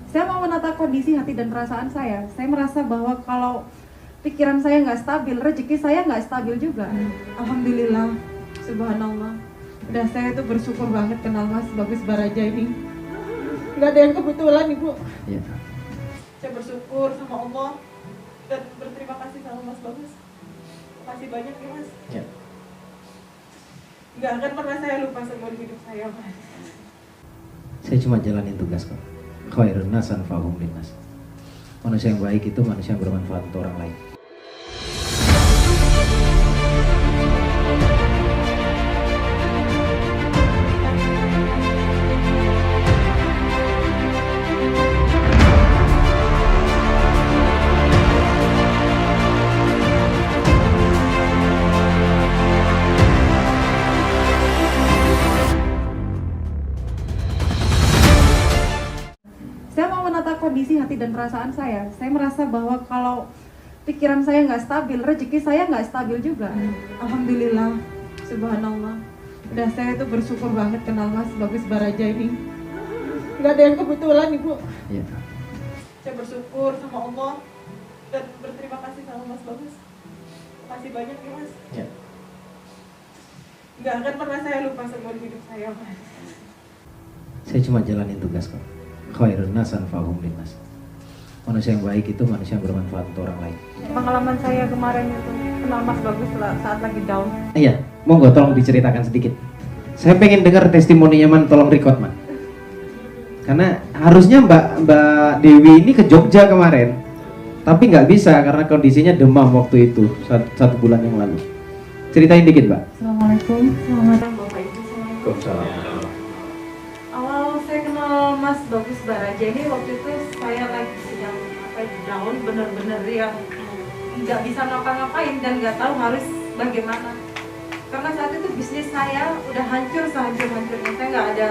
Saya mau menata kondisi hati dan perasaan saya. Saya merasa bahwa kalau pikiran saya nggak stabil, rezeki saya nggak stabil juga. Alhamdulillah, subhanallah. Udah saya tuh bersyukur banget kenal Mas Bagus Baraja ini. Nggak ada yang kebetulan, Ibu. Ya. Saya bersyukur sama Allah dan berterima kasih sama Mas Bagus. Terima kasih banyak ya Mas. Ya. Nggak akan pernah saya lupa seumur hidup saya, Mas. Saya cuma jalanin tugas kok. Khairun nas anfa'uhum linnas. Manusia yang baik itu manusia yang bermanfaat untuk orang lain. Saya mau menata kondisi hati dan perasaan saya. Saya merasa bahwa kalau pikiran saya nggak stabil, rezeki saya nggak stabil juga. Alhamdulillah, subhanallah. Udah saya tuh bersyukur banget kenal Mas Bagus Baraja ini. Nggak ada yang kebetulan, Ibu. Ya. Saya bersyukur sama Allah dan berterima kasih sama Mas Bagus. Terima kasih banyak ya Mas. Ya. Nggak akan pernah saya lupa seumur hidup saya, Mas. Saya cuma jalanin tugas kok. Khairun nas anfa'uhum linnas. Manusia yang baik itu manusia yang bermanfaat untuk orang lain. Pengalaman saya kemarin itu kenal Mas Bagus saat lagi down. Iya, monggo tolong diceritakan sedikit. Saya pengen dengar testimoninya Man, tolong record Man. Karena harusnya Mbak Dewi ini ke Jogja kemarin, tapi nggak bisa karena kondisinya demam waktu itu satu bulan yang lalu. Ceritain dikit Mbak. Assalamualaikum, selamat Bapak Ibu semuanya. Waalaikumsalam. Awal saya kenal Mas Bagus Baraja ini waktu itu saya lagi sedang down, bener-bener ya nggak bisa ngapa-ngapain dan nggak tahu harus bagaimana. Karena saat itu bisnis saya udah hancur sehancur-hancurnya. Saya nggak ada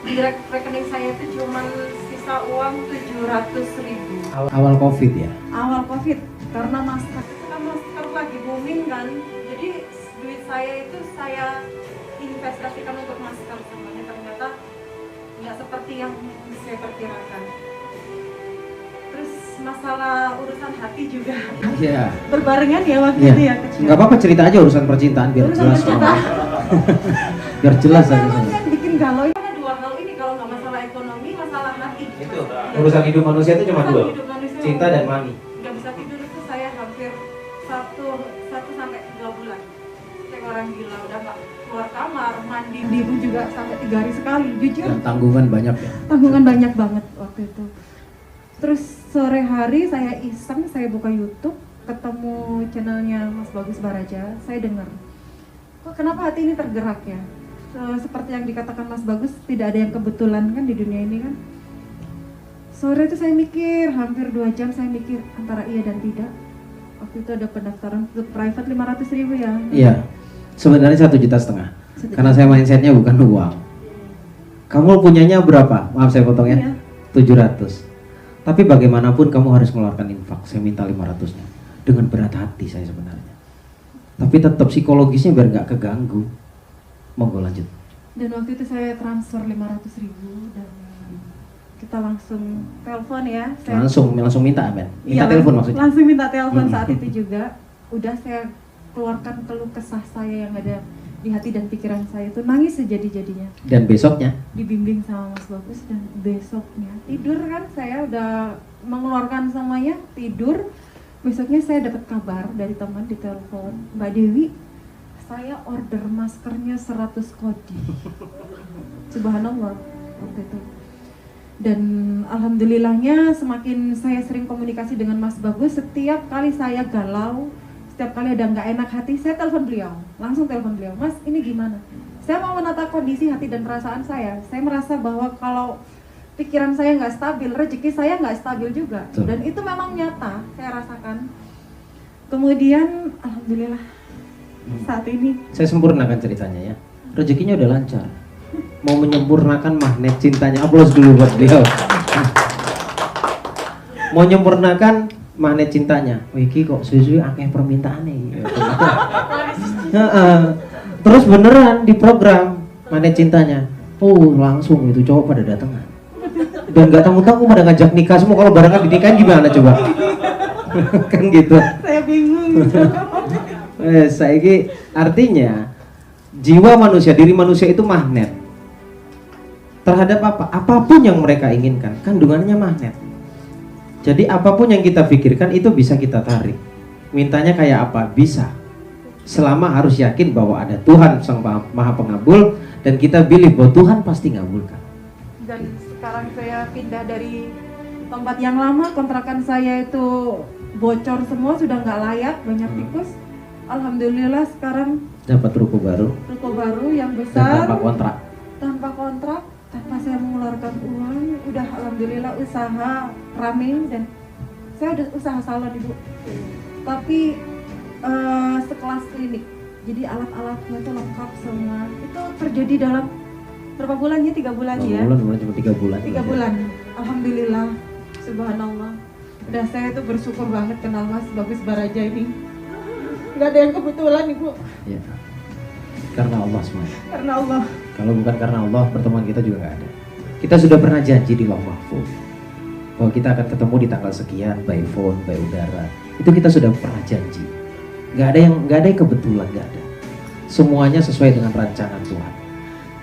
di rekening saya itu cuma sisa uang 700.000. Awal COVID ya? Awal COVID, karena masker lagi booming kan. Jadi duit saya itu saya investasikan untuk masker, semuanya ternyata nggak seperti yang saya perkirakan. Terus masalah urusan hati juga Iya. berbarengan ya waktu Iya. itu ya kecil. Nggak apa-apa, cerita aja urusan percintaan biar Urusan jelas. percintaan. Biar jelas aja. Memang yang bikin galau itu ada dua hal ini, kalau nggak masalah ekonomi, masalah hati. Itu urusan hidup manusia itu cuma Urusan dua, hidup manusia. cinta dan money. Nggak bisa tidur itu saya hampir 1-2 bulan. Kayak orang gila, udah nggak keluar kamar, mandi pun juga sampai 3 hari sekali. Jujur, Dan tanggungan banyak ya. tanggungan banyak banget waktu itu. Terus sore hari saya iseng, saya buka YouTube, ketemu channelnya Mas Bagus Baraja, saya dengar. Kok kenapa hati ini tergerak ya? Seperti yang dikatakan Mas Bagus, tidak ada yang kebetulan kan di dunia ini kan. Sore itu saya mikir, hampir 2 jam saya mikir antara iya dan tidak. Waktu itu ada pendaftaran untuk private 500.000 ya. Iya. Sebenarnya 1,5 juta. Karena saya mindsetnya bukan uang. Kamu punyanya berapa? Maaf saya potong ya. Iya. 700. Tapi bagaimanapun kamu harus mengeluarkan infak. Saya minta 500-nya. Dengan berat hati saya sebenarnya. Tapi tetap psikologisnya biar nggak keganggu. Monggo lanjut. Dan waktu itu saya transfer 500.000 dan kita langsung telepon ya. Langsung minta Amen. Minta Iya, telepon maksudnya. Langsung minta telepon saat itu juga. Udah saya keluarkan keluh kesah saya yang ada di hati dan pikiran saya itu, nangis sejadi-jadinya. Dan besoknya Dibimbing sama Mas Bagus dan besoknya tidur kan saya udah mengeluarkan semuanya, tidur. Besoknya saya dapat kabar dari teman di telepon, Mbak Dewi, saya order maskernya 100 kodi. Subhanallah waktu itu. Dan alhamdulillahnya semakin saya sering komunikasi dengan Mas Bagus, setiap kali saya galau, setiap kali ada nggak enak hati, saya telepon beliau, langsung telepon beliau, Mas ini gimana? Saya mau menata kondisi hati dan perasaan saya. Saya merasa bahwa kalau pikiran saya nggak stabil, rezeki saya nggak stabil juga. Betul. Dan itu memang nyata, saya rasakan. Kemudian alhamdulillah saat ini saya sempurnakan ceritanya ya. Rezekinya udah lancar. Mau menyempurnakan magnet cintanya. Aplaus dulu buat beliau. Mau menyempurnakan magnet cintanya. Oh iki kok susu akeh permintaane. Terus beneran di program magnet cintanya. Oh langsung itu cowok pada datangan. Dan nggak tanggung-tanggung pada ngajak nikah semua. Kalau barengan dinikahin gimana coba? Kan gitu. Saya bingung. Saiki artinya jiwa manusia, diri manusia itu magnet terhadap apapun yang mereka inginkan, kandungannya magnet. Jadi apapun yang kita pikirkan itu bisa kita tarik. Mintanya kayak apa? Bisa. Selama harus yakin bahwa ada Tuhan Sang Maha Pengabul dan kita pilih bahwa Tuhan pasti ngabulkan. Dan sekarang saya pindah dari tempat yang lama, kontrakan saya itu bocor semua, sudah nggak layak, banyak tikus. Alhamdulillah sekarang Dapat ruko baru yang dan besar, tanpa kontrak. tanpa saya mengeluarkan uang. Udah alhamdulillah usaha rame dan saya udah usaha salon ibu. Tapi sekelas klinik, jadi alat-alatnya itu lengkap semua. Itu terjadi dalam berapa bulannya? 3 bulan ya? Bulan cuma 3 bulan. 3 bulan. Alhamdulillah, subhanallah. Udah saya tuh bersyukur banget kenal Mas Bagus Baraja ini. Nggak ada yang kebetulan ibu. Ya. Karena Allah semuanya. Karena Allah. Kalau bukan karena Allah, pertemuan kita juga nggak ada. Kita sudah pernah janji di Lauh Mahfuz bahwa kita akan ketemu di tanggal sekian, by phone, by udara. Itu kita sudah pernah janji. Nggak ada yang kebetulan, nggak ada. Semuanya sesuai dengan rancangan Tuhan.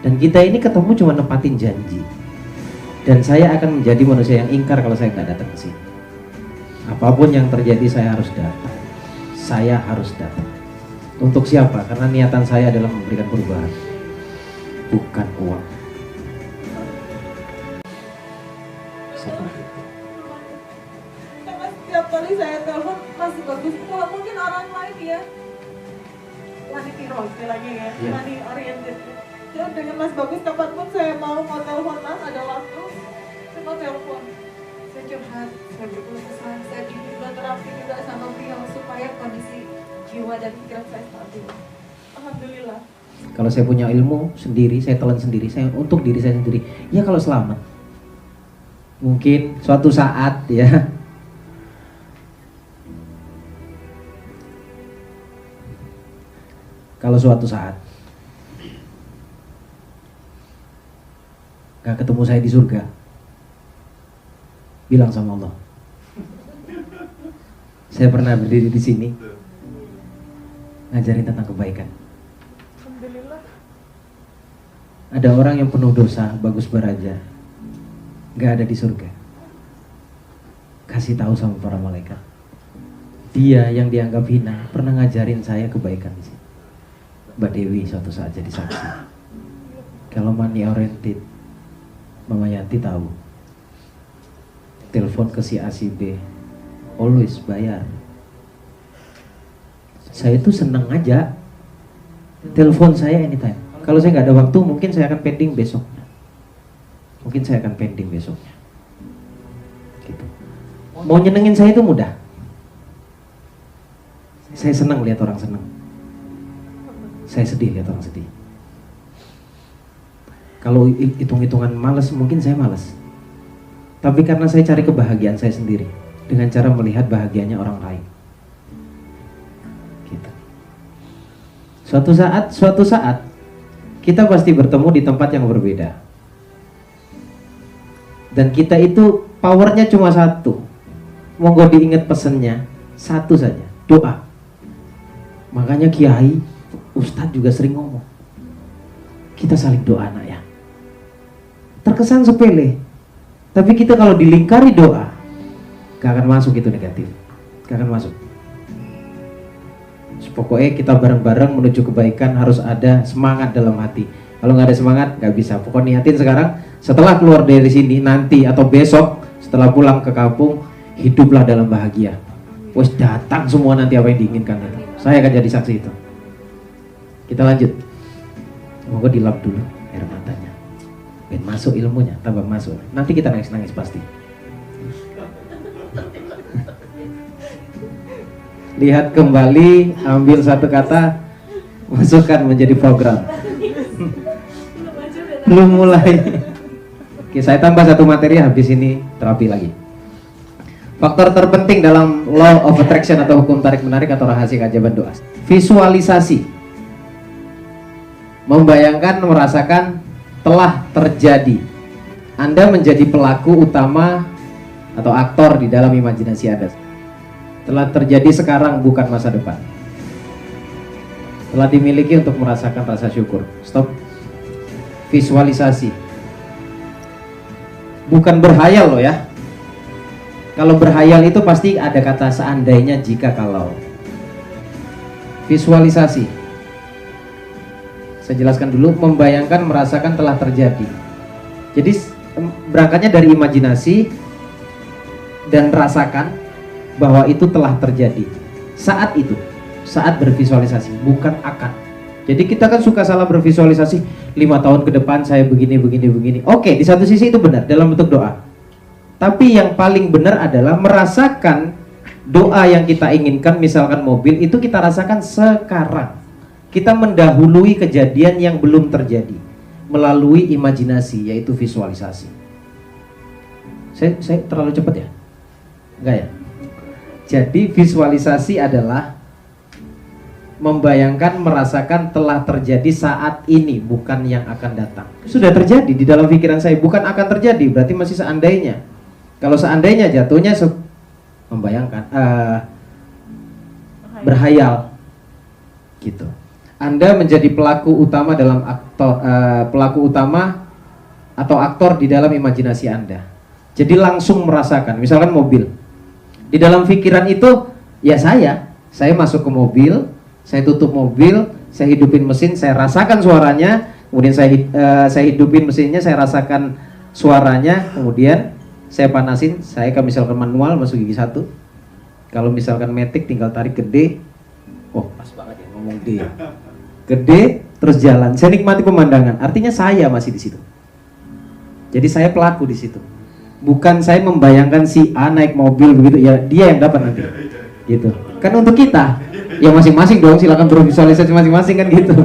Dan kita ini ketemu cuma nempatin janji. Dan saya akan menjadi manusia yang ingkar kalau saya nggak datang ke sini. Apapun yang terjadi saya harus datang. Saya harus datang. Untuk siapa? Karena niatan saya adalah memberikan perubahan, bukan uang. Seperti itu. Karena setiap kali saya telepon Mas Bagus, wah mungkin orang lain ya wanita rose lagi ya, money oriented. Jadi dengan Mas Bagus kapanpun saya mau telepon Mas, ada waktu saya mau telepon. Saya curhat, saya berkeluh kesah, saya di hipnoterapi juga sama beliau supaya kondisi jiwa dan pikiran saya stabil. Alhamdulillah. Kalau saya punya ilmu sendiri, saya telan sendiri, saya untuk diri saya sendiri. Ya kalau selamat, mungkin suatu saat ya. Kalau suatu saat gak ketemu saya di surga, bilang sama Allah, saya pernah berdiri di sini ngajarin tentang kebaikan. Alhamdulillah. Ada orang yang penuh dosa, Bagus Baraja, gak ada di surga. Kasih tahu sama para malaikat, dia yang dianggap hina pernah ngajarin saya kebaikan di sini. Mbak Dewi suatu saat jadi saksi. Kalau money oriented, Mama Yanti tahu. Telepon ke si A si B, always bayar. Saya tuh seneng aja. Telepon saya anytime. Kalau saya nggak ada waktu, mungkin saya akan pending besoknya. Gitu. Mau nyenengin saya itu mudah. Saya senang lihat orang senang. Saya sedih lihat orang sedih. Kalau hitung-hitungan malas, mungkin saya malas. Tapi karena saya cari kebahagiaan saya sendiri dengan cara melihat bahagianya orang lain. Gitu. Suatu saat kita pasti bertemu di tempat yang berbeda. Dan kita itu powernya cuma satu. Monggo diingat pesennya, satu saja, doa. Makanya kiai, ustadz juga sering ngomong, kita saling doa nak ya. Terkesan sepele, tapi kita kalau dilingkari doa, gak akan masuk itu negatif, gak akan masuk. Pokoknya kita bareng-bareng menuju kebaikan, harus ada semangat dalam hati. Kalau nggak ada semangat nggak bisa. Pokoknya niatin sekarang, setelah keluar dari sini nanti atau besok setelah pulang ke kampung, hiduplah dalam bahagia. Wes datang semua nanti apa yang diinginkan itu. Saya akan jadi saksi itu. Kita lanjut. Moga dilap dulu air matanya. Ben masuk ilmunya, tambah masuk. Nanti kita nangis-nangis pasti. Lihat kembali, ambil satu kata, masukkan menjadi program. Belum mulai. Oke, saya tambah satu materi, habis ini terapi lagi. Faktor terpenting dalam law of attraction atau hukum tarik menarik atau rahasia keajaiban doa. Visualisasi. Membayangkan, merasakan telah terjadi Anda menjadi pelaku utama atau aktor di dalam imajinasi Anda. Telah terjadi sekarang, bukan masa depan. Telah dimiliki untuk merasakan rasa syukur. Stop. Visualisasi. Bukan berhayal loh ya. Kalau berhayal itu pasti ada kata seandainya, jika, kalau. Visualisasi. Saya jelaskan dulu, membayangkan, merasakan telah terjadi. Jadi berangkatnya dari imajinasi dan rasakan bahwa itu telah terjadi. Saat itu, saat bervisualisasi, bukan akan. Jadi kita kan suka salah bervisualisasi, 5 tahun ke depan saya begini. Oke, di satu sisi itu benar dalam bentuk doa. Tapi yang paling benar adalah merasakan doa yang kita inginkan, misalkan mobil, itu kita rasakan sekarang. Kita mendahului kejadian yang belum terjadi melalui imajinasi, yaitu visualisasi. Saya terlalu cepat ya? Enggak ya? Jadi visualisasi adalah membayangkan, merasakan telah terjadi saat ini, bukan yang akan datang. Sudah terjadi di dalam pikiran saya, bukan akan terjadi, berarti masih seandainya. Kalau seandainya jatuhnya membayangkan, berhayal, gitu. Anda menjadi pelaku utama dalam pelaku utama atau aktor di dalam imajinasi Anda. Jadi langsung merasakan, misalkan mobil. Di dalam pikiran itu, ya saya masuk ke mobil, saya tutup mobil, saya hidupin mesin, saya rasakan suaranya, kemudian saya hidupin mesinnya, saya rasakan suaranya, kemudian saya panasin, saya kan misalkan manual masuk gigi 1. Kalau misalkan matic tinggal tarik gede, oh pas banget ya ngomong dia. Gede, terus jalan. Saya nikmati pemandangan. Artinya saya masih di situ. Jadi saya pelaku di situ. Bukan saya membayangkan si A naik mobil begitu, ya dia yang dapat nanti. Gitu. Kan untuk kita, ya masing-masing dong, silakan bervisualisasi masing-masing kan gitu.